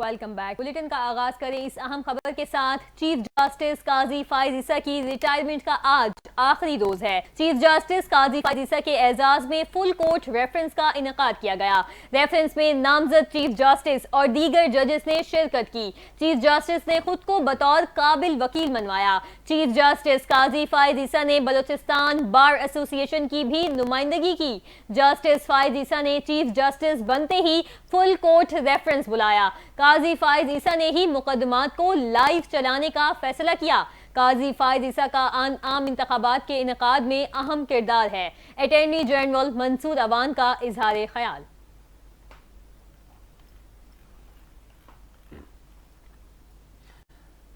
Welcome back. Bulletin का आगाज करें इस अहम खबर के साथ। चीफ जस्टिस काजी फायज ईसा की रिटायरमेंट का आज आखिरी रोज है। चीफ जस्टिस काजी फायज ईसा के एजाज में फुल कोर्ट रेफरेंस का इनेकाद किया गया। रेफरेंस में नामजद चीफ जस्टिस और दीगर जजेस ने शिरकत की। चीफ जस्टिस ने खुद को बतौर काबिल वकील मनवाया। चीफ जस्टिस काजी फायज ईसा ने बलूचिस्तान बार एसोसिएशन की भी नुमाइंदगी की। जस्टिस फायज ईसा ने चीफ जस्टिस बनते ही फुल कोर्ट रेफरेंस बुलाया। काजी फायज ईसा ने ही मुकदमात को लाइव चलाने का फैसला किया। काजी फायज ईसा का आम इंतखाबात के इनेकाद में अहम किरदार है। अटॉर्नी जनरल मंसूर अवान का इजहार ख्याल।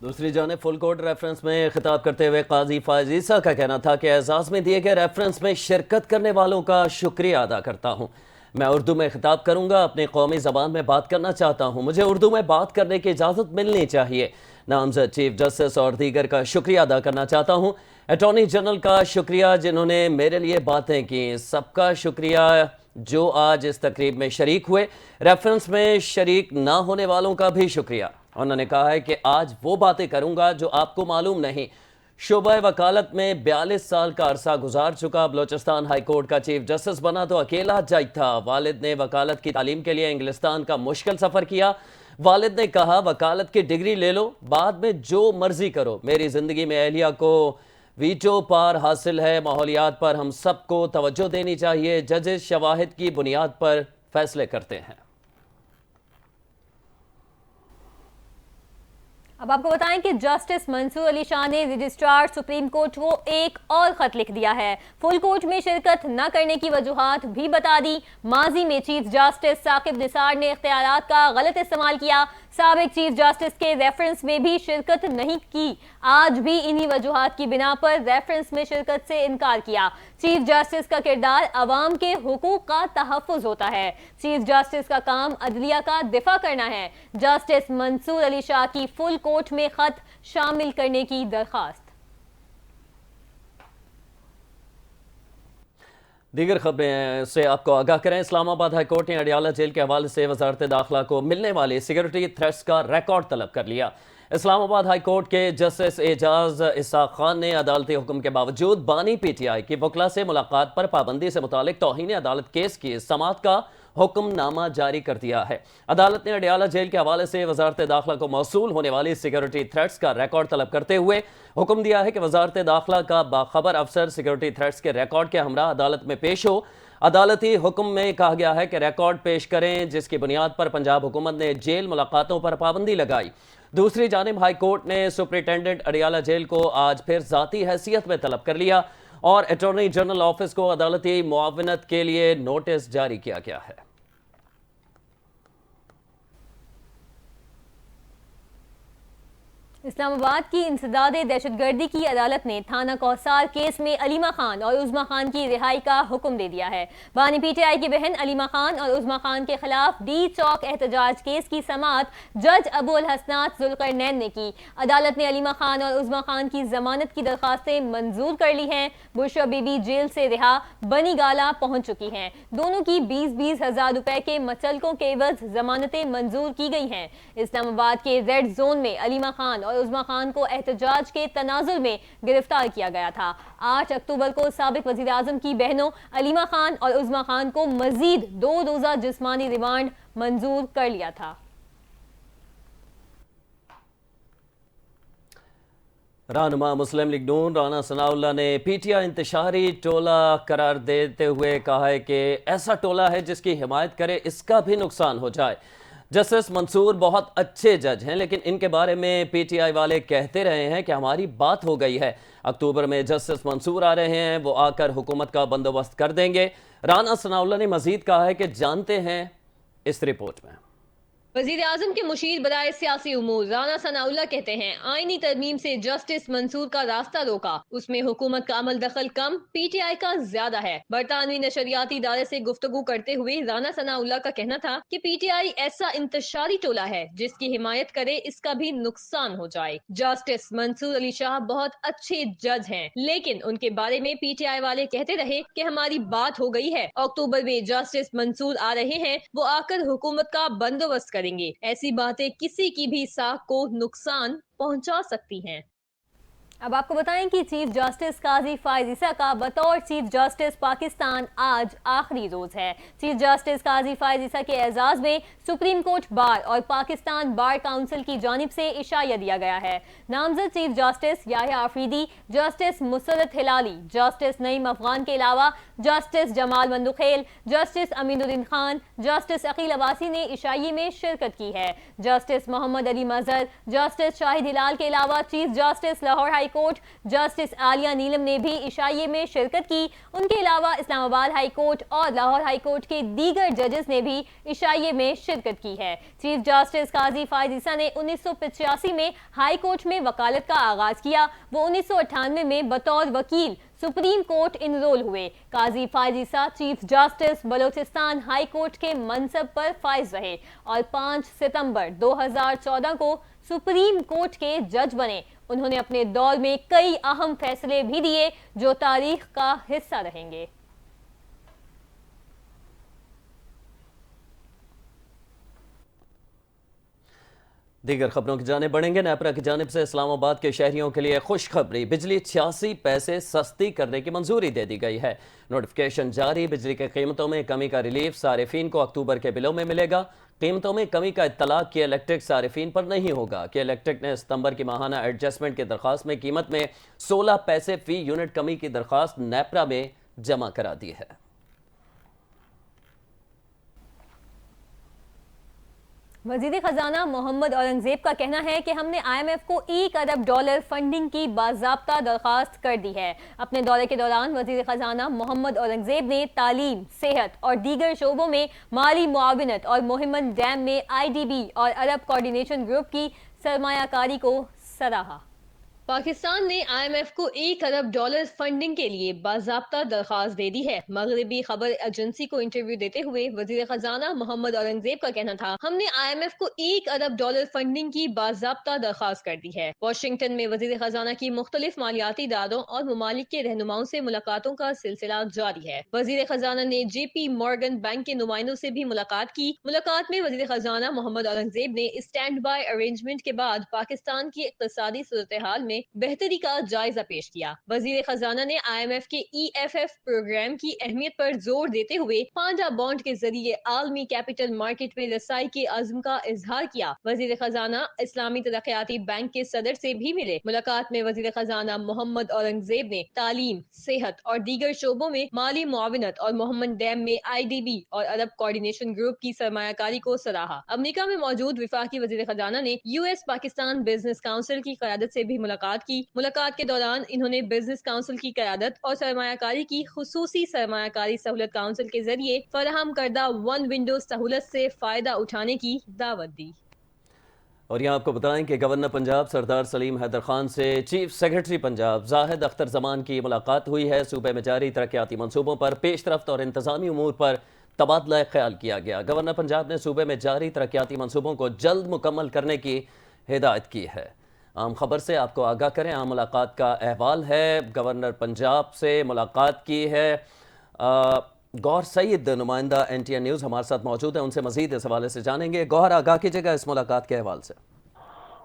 दूसरी जानिब फुल कोर्ट रेफरेंस में खिताब करते हुए काजी फायज ईसा का कहना था कि एजाज में दिए गए रेफरेंस में शिरकत करने वालों का शुक्रिया अदा करता हूँ। मैं उर्दू में खिताब करूंगा, अपनी कौमी ज़बान में बात करना चाहता हूं, मुझे उर्दू में बात करने की इजाज़त मिलनी चाहिए। नामजद चीफ जस्टिस और दीगर का शुक्रिया अदा करना चाहता हूं। अटॉर्नी जनरल का शुक्रिया जिन्होंने मेरे लिए बातें की। सबका शुक्रिया जो आज इस तकरीब में शरीक हुए। रेफरेंस में शरीक ना होने वालों का भी शुक्रिया। उन्होंने कहा है कि आज वो बातें करूंगा जो आपको मालूम नहीं। शोबा वकालत में 42 साल का अरसा गुजार चुका। बलोचिस्तान हाई कोर्ट का चीफ जस्टिस बना तो अकेला जज था। वालिद ने वकालत की तालीम के लिए इंग्लिस्तान का मुश्किल सफ़र किया। वालिद ने कहा वकालत की डिग्री ले लो, बाद में जो मर्जी करो। मेरी ज़िंदगी में अहलिया को वीटो पार हासिल है। माहौलियात पर हम सबको तवज्जो देनी चाहिए। जजेस शवाहिद की बुनियाद पर फैसले करते हैं। अब आपको बताएं कि जस्टिस मंसूर अली शाह ने रजिस्ट्रार सुप्रीम कोर्ट को एक और खत लिख दिया है। फुल कोर्ट में शिरकत न करने की वजूहात भी बता दी। माजी में चीफ जस्टिस साकिब निसार ने इख्तियारात का गलत इस्तेमाल किया। साबिक चीफ जस्टिस के रेफरेंस में भी शिरकत नहीं की। आज भी इन्हीं वजूहात की बिना पर रेफरेंस में शिरकत से इनकार किया। चीफ जस्टिस का किरदार अवाम के हुकूक का तहफ़्फ़ुज़ होता है। चीफ जस्टिस का काम अदलिया का दिफा करना है। जस्टिस मंसूर अली शाह की फुल कोर्ट में खत शामिल करने की दरखास्त। दीगर खबरें से आपको आगाह करें। इस्लामाबाद हाई कोर्ट ने अडियाला जेल के हवाले से वजारत दाखिला को मिलने वाली सिक्योरिटी थ्रेट्स का रिकॉर्ड तलब कर लिया। इस्लामाबाद हाई कोर्ट के जस्टिस एजाज इसाक खान ने अदालती हुक्म के बावजूद बानी पीटीआई की वकला से मुलाकात पर पाबंदी से मुतालिक तौहीन अदालत केस की समाअत का हुक्मनामा जारी कर दिया है। अदालत ने अडियाला जेल के हवाले से वजारत दाखिला को मौसूल होने वाली सिक्योरिटी थ्रेट्स का रिकॉर्ड तलब करते हुए हुक्म दिया है कि वजारत दाखिला का बाखबर अफसर सिक्योरिटी थ्रेट्स के रिकॉर्ड के हमरा अदालत में पेश हो। अदालती हुक्म में कहा गया है कि रिकॉर्ड पेश करें, जिसकी बुनियाद पर पंजाब हुकूमत ने जेल मुलाकातों पर पाबंदी लगाई। दूसरी जानिब हाई कोर्ट ने सुपरिटेंडेंट अडियाला जेल को आज फिर जाती हैसियत में तलब कर लिया और अटॉर्नी जनरल ऑफिस को अदालती मुआवनत के लिए नोटिस जारी किया गया है। इस्लामाबाद की इंसदाद दहशतगर्दी की अदालत ने थाना कौसार केस में अलीमा खान और उज़मा खान की रिहाई का हुक्म दे दिया है। बानी पीटीआई की बहन अलीमा खान और उज़मा खान के खिलाफ डी चौक एहतजाज केस की समाअत जज अबुल हसनात जुल्करनैन ने की। अदालत ने अलीमा खान और उज़मा खान की जमानत की दरखास्तें मंजूर कर ली हैं। बुशरा बीबी जेल से रिहा बनी गाला पहुंच चुकी हैं। दोनों की 20-20 हज़ार रुपए के मचलकों के एवज जमानतें मंजूर की गई हैं। इस्लामाबाद के रेड जोन में अलीमा खान उज़मा खान को एहतजाज के तनाजुर में गिरफ्तार किया गया था। 8 अक्टूबर को साबिक वज़ीर आज़म की बहनों अलीमा खान और उज़मा खान को मजीद 2 रोज़ा जिस्मानी रिमांड मंजूर कर लिया था। रहनुमा मुस्लिम लीग नून राना सनाउल्लाह ने पीटीआई इंतशारी टोला करार देते हुए कहा है कि ऐसा टोला है जिसकी हिमायत करे इसका भी नुकसान हो जाए। जस्टिस मंसूर बहुत अच्छे जज हैं, लेकिन इनके बारे में पीटीआई वाले कहते रहे हैं कि हमारी बात हो गई है। अक्टूबर में जस्टिस मंसूर आ रहे हैं, वो आकर हुकूमत का बंदोबस्त कर देंगे। राना सनाउल्लाह ने मजीद कहा है कि जानते हैं इस रिपोर्ट में। वजीर आजम के मुशीर बराए सियासी उमूर राना सनाउल्लाह कहते हैं आईनी तरमीम से जस्टिस मंसूर का रास्ता रोका, उसमें हुकूमत का अमल दखल कम, पीटीआई का ज्यादा है। बरतानवी नशरियाती इदारे से गुफ्तगू करते हुए राना सनाउल्लाह का कहना था कि पीटीआई ऐसा इंतशारी टोला है जिसकी हिमायत करे इसका भी नुकसान हो जाए। जस्टिस मंसूर अली शाह बहुत अच्छे जज हैं, लेकिन उनके बारे में पीटीआई वाले कहते रहे कि हमारी बात हो गई है। अक्टूबर में जस्टिस मंसूर आ रहे हैं, वो आकर हुकूमत का बंदोबस्त करेंगे। ऐसी बातें किसी की भी साख को नुकसान पहुंचा सकती हैं। अब आपको बताएं कि चीफ जस्टिस काजी फायज ईसा का बतौर चीफ जस्टिस पाकिस्तान आज आखिरी रोज है। चीफ जस्टिस काजी फायज ईसा के एजाज में सुप्रीम कोर्ट बार और पाकिस्तान बार काउंसिल की जानिब से इशाया दिया गया है। नामजद chief justice Yahya Afridi, justice Musarrat Hilali, justice Naeem Afghan के अलावा justice Jamal Mandokhel, justice Aminuddin Khan, justice Aqeel Abbasi ने इशाये में शिरकत की है। जस्टिस मोहम्मद अली मजहर, जस्टिस शाहिद हिलाल के अलावा chief justice Lahore high court justice Aalia Neelum ने भी इशाये में शिरकत की। उनके अलावा इस्लामाबाद हाई कोर्ट और लाहौर हाई कोर्ट के दीगर जजेस ने भी इशाये में शिरकत की है। चीफ जस्टिस काजी फायज ईसा ने 1985 में हाई कोर्ट में वकालत का आगाज किया। वो 1998 में बतौर वकील सुप्रीम कोर्ट इनरोल हुए। Qazi Faez Isa chief justice Balochistan high court के मनसब पर फाइज रहे और 5 सितंबर 2014 को सुप्रीम कोर्ट के जज बने। उन्होंने अपने दौर में कई अहम फैसले भी दिए जो तारीख का हिस्सा रहेंगे। दीगर खबरों की जानिब बढ़ेंगे। नेपरा की जानिब से इस्लामाबाद के शहरियों के लिए खुशखबरी, बिजली 86 पैसे सस्ती करने की मंजूरी दे दी गई है। नोटिफिकेशन जारी, बिजली की कीमतों में कमी का रिलीफ सारिफीन को अक्टूबर के बिलों में मिलेगा। कीमतों में कमी का इत्तलाक की इलेक्ट्रिक सारिफीन पर नहीं होगा। कि इलेक्ट्रिक ने सितंबर की माहाना एडजस्टमेंट की दरखास्त में कीमत में 16 पैसे फी यूनिट कमी की दरखास्त नेपरा में जमा करा दी है। वजीर खजाना मोहम्मद औरंगजेब का कहना है कि हमने IMF को $1 अरब फंडिंग की बाज़ाब्ता दरखास्त कर दी है। अपने दौरे के दौरान वजीर खजाना मोहम्मद औरंगजेब ने तालीम, सेहत और दीगर शोबों में माली मुआविनत और मोहिमन डैम में IDB और अरब कोऑर्डिनेशन ग्रुप की सरमायाकारी को सराहा। पाकिस्तान ने IMF को $1 अरब फंडिंग के लिए बाज़ाब्ता दरखास्त दे दी है। मगरबी खबर एजेंसी को इंटरव्यू देते हुए वजीर खजाना मोहम्मद औरंगजेब का कहना था, हमने IMF को $1 अरब फंडिंग की बाज़ाब्ता दरखास्त कर दी है। वाशिंगटन में वजीर खजाना की मुख्तलिफ मालियाती इदारों और ममालिक के रहनुमाओं से मुलाकातों का सिलसिला जारी है। वजीर खजाना ने JP मॉर्गन बैंक के नुमाइंदों से भी मुलाकात की। मुलाकात में वजीर खजाना मोहम्मद औरंगजेब ने स्टैंड बाय अरेंजमेंट के बाद पाकिस्तान की इक्तसादी सूरत हाल में बेहतरी का जायजा पेश किया। वजीर खजाना ने IMF के EFF प्रोग्राम की अहमियत पर जोर देते हुए पांडा बॉन्ड के जरिए आलमी कैपिटल मार्केट में रसाई के अज़्म का इजहार किया। वजीर खजाना इस्लामी तरक्याती बैंक के सदर से भी मिले। मुलाकात में वजीर खजाना मोहम्मद औरंगजेब ने तालीम, सेहत और दीगर शोबों में माली मुआविनत और मोहम्मद डैम में IDB और अरब कोऑर्डिनेशन ग्रुप की सरमायाकारी को सराहा। अमेरिका में मौजूद विफाकी वजीर खजाना ने US पाकिस्तान बिजनेस काउंसिल की क़यादत से भी मुलाकात की। मुलाकात के दौरान इन्होंने बिजनेस काउंसिल की क़यादत और सरमायाकारी की खुसूसी सरमायाकारी सहूलत काउंसिल के जरिए फराहम करदा वन विंडो सहूलत से फायदा उठाने की दावत दी। और यहाँ आपको बताएं कि गवर्नर पंजाब सरदार सलीम हैदर खान से चीफ सेक्रेटरी पंजाब जाहिद अख्तर जमान की मुलाकात हुई है। सूबे में जारी तरक्याती मनसूबों पर पेशरफ्त और इंतजामी उमूर पर तबादला ख्याल किया गया। गवर्नर पंजाब ने सूबे में जारी तरक्याती मनसूबों को जल्द मुकम्मल करने की हिदायत की है। आम खबर से आपको आगाह करें, आम मुलाकात का अहवाल है। गवर्नर पंजाब से मुलाकात की है गौहर सईद, नुमाइंदा NTN न्यूज़ हमारे साथ मौजूद है, उनसे मजीद इस हवाले से जानेंगे। गौहर, आगाह कीजिएगा इस मुलाकात के अहवाल से।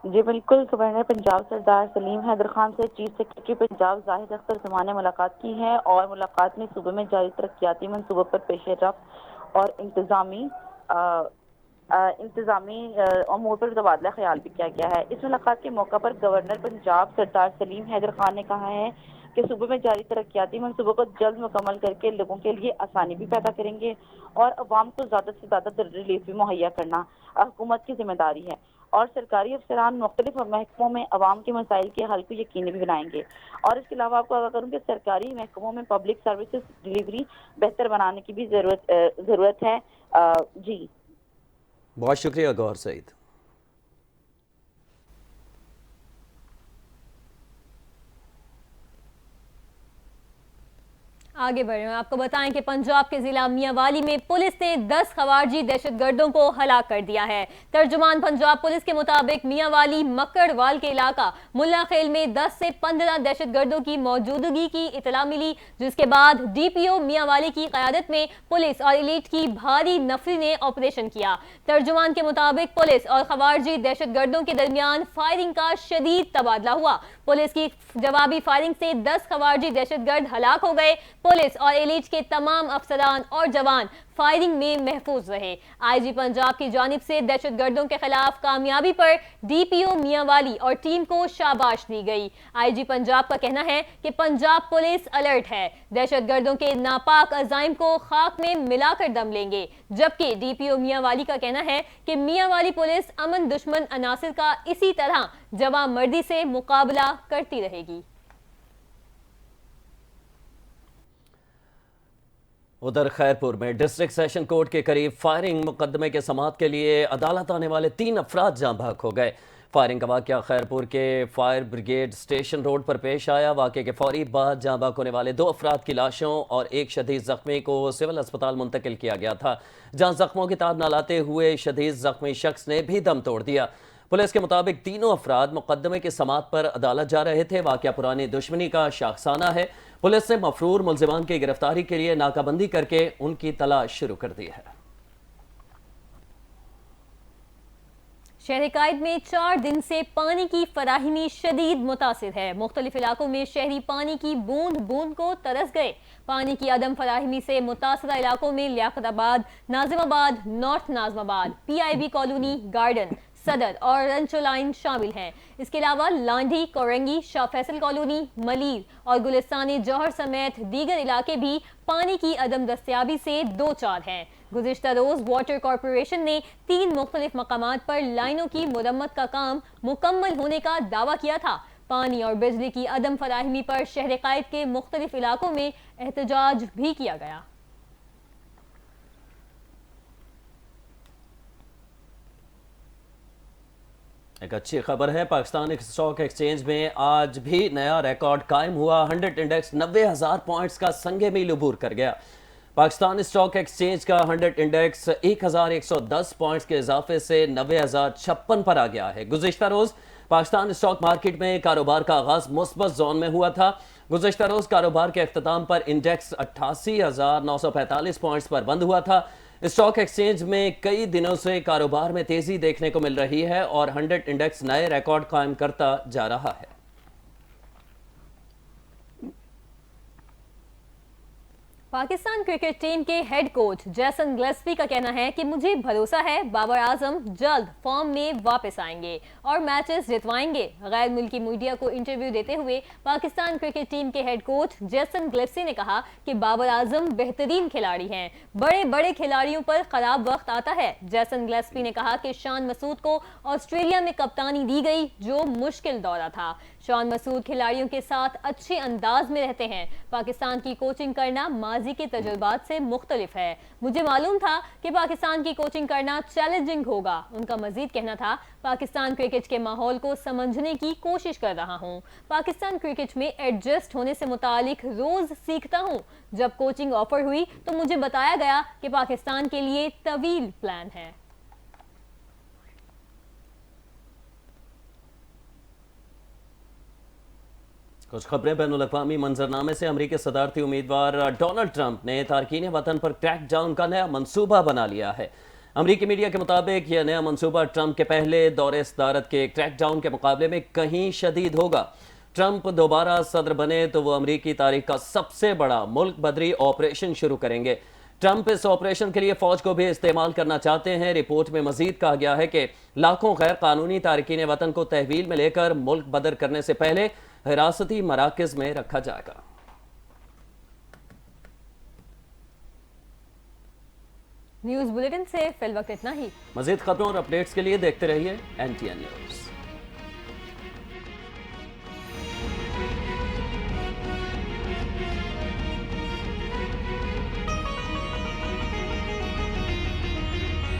जी बिल्कुल, गवर्नर पंजाब सरदार सलीम हैदर खान से चीफ सेक्रेटरी पंजाब जाहिद अख्तर जमान ने मुलाकात की है और मुलाकात में सूबे में जारी तरक्याती मनसूबों पर पेशरफ्त और इंतजामी अमूर पर तबादला ख्याल भी किया गया है। इस मुलाकात के मौका पर गवर्नर पंजाब सरदार सलीम हैदर खान ने कहा है कि सूबे में जारी तरक्याती मनसूबों को जल्द मुकम्मल करके लोगों के लिए आसानी भी पैदा करेंगे और अवाम को ज़्यादा से ज़्यादा रिलीफ भी मुहैया करना हुकूमत की जिम्मेदारी है और सरकारी अफसरान मुख्तलिफ महकमों में अवाम के मसाइल के हल को यकीनी भी बनाएंगे। और इसके अलावा आपको आगाह करूँ कि सरकारी महकमों में पब्लिक सर्विसेज डिलीवरी बेहतर बनाने की भी ज़रूरत है। जी बहुत शुक्रिया गौहर सईद। आगे बढ़ रहे हैं, आपको बताएं कि पंजाब के जिला मियांवाली में पुलिस ने 10 खवारजी दहशतगर्दों को हलाक कर दिया है। तर्जुमान पंजाब पुलिस के मुताबिक मियांवाली मक्कड़वाल के इलाका मुल्ला खेल में 10 से 15 दहशतगर्दों की मौजूदगी की इतला मिली, जिसके बाद डीपीओ मियांवाली की क़यादत में पुलिस और एलीट की भारी नफरी ने ऑपरेशन किया। तर्जुमान के मुताबिक पुलिस और खवारजी दहशतगर्दों के दरमियान फायरिंग का शदीद तबादला हुआ। पुलिस की जवाबी फायरिंग से 10 खवारजी दहशतगर्द हलाक हो गए। पुलिस और एलीट के तमाम अफसरान और जवान फायरिंग में महफूज रहे। आईजी पंजाब की जानिब से दहशतगर्दों के खिलाफ कामयाबी पर डीपीओ मियांवाली और टीम को शाबाश दी गई। आईजी पंजाब का कहना है कि पंजाब पुलिस अलर्ट है, दहशतगर्दों के नापाक अजाइम को खाक में मिलाकर दम लेंगे। जबकि डीपीओ मियांवाली का कहना है कि मियांवाली पुलिस अमन दुश्मन अनासिर का इसी तरह जवां मर्दी से मुकाबला करती रहेगी। उधर खैरपुर में डिस्ट्रिक्ट सेशन कोर्ट के करीब फायरिंग मुकदमे के समाअत के लिए अदालत आने वाले 3 अफराद जाँ बहक हो गए। फायरिंग का वाक़या खैरपुर के फायर ब्रिगेड स्टेशन रोड पर पेश आया। वाक़े के फौरी बाद जाँ बहक होने वाले 2 अफराद की लाशों और एक शदीद जख्मी को सिविल अस्पताल मुंतकिल किया गया था, जहाँ जख्मों की ताब न लाते हुए शदीद जख्मी शख्स ने भी दम तोड़ दिया। पुलिस के मुताबिक तीनों अफराद मुकदमे के समाअत पर अदालत जा रहे थे। वाक़या पुरानी दुश्मनी का शाखसाना है। पुलिस ने मफरूर मुल्जिमान की गिरफ्तारी के लिए नाकाबंदी करके उनकी तलाश शुरू कर दी है। शहर कायद में 4 दिन से पानी की फराहमी शदीद मुतासिर है। मुख्तलिफ इलाकों में शहरी पानी की बूंद बूंद को तरस गए। पानी की अदम फराहमी से मुतासरा इलाकों में Liaquatabad, Nazimabad, north Nazimabad, PIB colony, garden, सदर और रंचो लाइन शामिल हैं। इसके अलावा लांडी, कोरंगी, शाह फैसल कॉलोनी, मलीर और गुलिस्तानी जौहर समेत दीगर इलाके भी पानी की अदम दस्तयाबी से दो चार हैं। गुज़िश्ता रोज वाटर कॉरपोरेशन ने 3 मुख्तलिफ मकामात पर लाइनों की मुरम्मत का काम मुकम्मल होने का दावा किया था। पानी और बिजली की अदम फराहमी पर शहर कायद के मुख्तलिफ इलाकों में एहतजाज भी किया गया। एक अच्छी खबर है, पाकिस्तान स्टॉक एक्सचेंज में आज भी नया रिकॉर्ड कायम हुआ। 100 इंडेक्स 90,000 पॉइंट्स का संगे मील अबूर कर गया। पाकिस्तान स्टॉक एक्सचेंज का 100 इंडेक्स 1110 पॉइंट्स के इजाफे से 90,056 पर आ गया है। गुज़िश्ता रोज पाकिस्तान स्टॉक मार्केट में कारोबार का आगाज मुस्बत जोन में हुआ था। गुज़िश्ता रोज कारोबार के अख्ताम पर इंडेक्स 88,945 पॉइंट्स पर बंद हुआ था। स्टॉक एक्सचेंज में कई दिनों से कारोबार में तेजी देखने को मिल रही है और 100 इंडेक्स नए रिकॉर्ड कायम करता जा रहा है। पाकिस्तान क्रिकेट टीम के हेड कोच जैसन गिलेस्पी का कहना है कि मुझे भरोसा है बाबर आजम जल्द फॉर्म में वापस आएंगे और मैचेस जितवाएंगे। गैर मुल्की मीडिया को इंटरव्यू देते हुए पाकिस्तान क्रिकेट टीम के हेड कोच जैसन गिलेस्पी ने कहा कि बाबर आजम बेहतरीन खिलाड़ी हैं, बड़े बड़े खिलाड़ियों पर खराब वक्त आता है। जैसन गिलेस्पी ने कहा कि शान मसूद को ऑस्ट्रेलिया में कप्तानी दी गई, जो मुश्किल दौरा था। शान मसूद खिलाड़ियों के साथ अच्छे अंदाज में रहते हैं। पाकिस्तान की कोचिंग करना माजी के तजुर्बात से मुख्तलिफ है। मुझे मालूम था कि पाकिस्तान की कोचिंग करना चैलेंजिंग होगा। उनका मजीद कहना था, पाकिस्तान क्रिकेट के माहौल को समझने की कोशिश कर रहा हूँ। पाकिस्तान क्रिकेट में एडजस्ट होने से मुतालिक रोज सीखता हूँ। जब कोचिंग ऑफर हुई तो मुझे बताया गया कि पाकिस्तान के लिए तवील प्लान है। कुछ खबरें बैनुल-अक़वामी मंजरनामे से। अमरीकी सदारती उम्मीदवार डोनाल्ड ट्रंप ने तारकीन वतन पर क्रैकडाउन का नया मंसूबा बना लिया है। अमरीकी मीडिया के मुताबिक यह नया मंसूबा ट्रंप के पहले दौरे सदारत के क्रैकडाउन के मुकाबले में कहीं शदीद होगा। ट्रंप दोबारा सदर बने तो वो अमरीकी तारीख का सबसे बड़ा मुल्क बदरी ऑपरेशन शुरू करेंगे। ट्रंप इस ऑपरेशन के लिए फौज को भी इस्तेमाल करना चाहते हैं। रिपोर्ट में मजीद कहा गया है कि लाखों गैर कानूनी तारकीन वतन को तहवील में लेकर मुल्क बदर करने से पहले हिरासती मराकज में रखा जाएगा। न्यूज़ बुलेटिन से फिल वक्त इतना ही। मजीद खबरों और अपडेट्स के लिए देखते रहिए NTN न्यूज़।